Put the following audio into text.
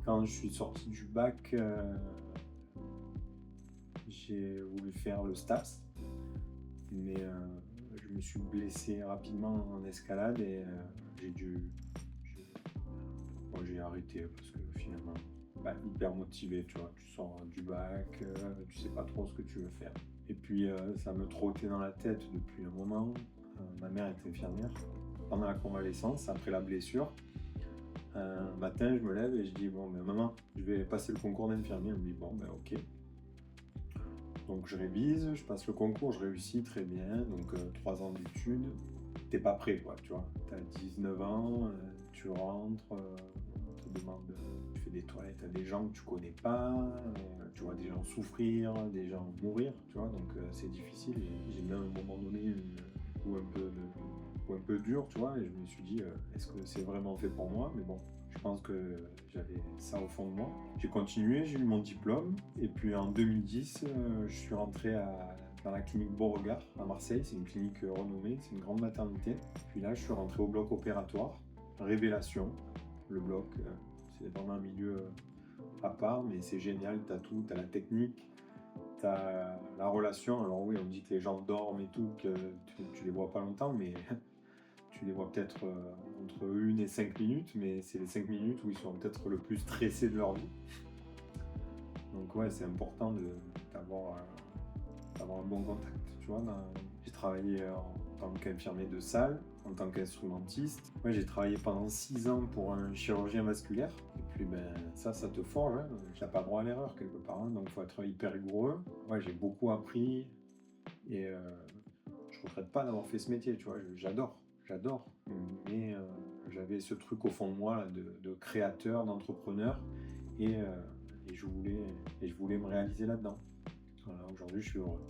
Quand je suis sorti du bac, j'ai voulu faire le STAPS, mais je me suis blessé rapidement en escalade et j'ai dû j'ai bon, j'ai arrêté parce que finalement, hyper motivé, tu vois? Tu sors du bac, tu sais pas trop ce que tu veux faire et puis, ça me trottait dans la tête depuis un moment. Ma mère était infirmière. Pendant la convalescence, après la blessure, un matin, je me lève et je dis: «Bon, ben maman, je vais passer le concours d'infirmier». Elle me dit: «Bon, ben OK». Donc je révise, je passe le concours, je réussis très bien, donc 3 ans d'études. Tu pas prêt quoi, tu vois? Tu as 19 ans, tu rentres, on te demande, tu fais des toilettes à des gens que tu connais pas, tu vois des gens souffrir, des gens mourir, tu vois? Donc c'est difficile et j'ai eu à un moment donné une coup un peu dur, tu vois? Et je me suis dit: «Est-ce que c'est vraiment fait pour moi?» Mais bon, je pense que j'avais ça au fond de moi. J'ai continué, j'ai eu mon diplôme et puis en 2010, je suis rentré dans la clinique Beauregard à Marseille. C'est une clinique renommée, c'est une grande maternité. Puis là, je suis rentré au bloc opératoire. Révélation, le bloc, c'est vraiment un milieu à part, mais c'est génial. Tu as tout, tu as la technique, tu as la relation. Alors oui, on dit que les gens dorment et tout, que tu les vois pas longtemps, mais tu les vois peut-être entre 1 et 5 minutes, mais c'est les 5 minutes où ils sont peut-être le plus stressés de leur vie. Donc ouais, c'est important d'avoir un bon contact, tu vois. J'ai travaillé en tant qu'infirmier de salle, en tant qu'instrumentiste. Ouais, j'ai travaillé pendant 6 ans pour un chirurgien vasculaire. Et puis ça te forge, hein. Tu n'as pas droit à l'erreur quelque part, hein, donc il faut être hyper rigoureux. Ouais, j'ai beaucoup appris et je regrette pas d'avoir fait ce métier, tu vois. J'adore. Mais j'avais ce truc au fond de moi là, de créateur, d'entrepreneur et, euh, et je voulais me réaliser là-dedans. Voilà, aujourd'hui, je suis heureux.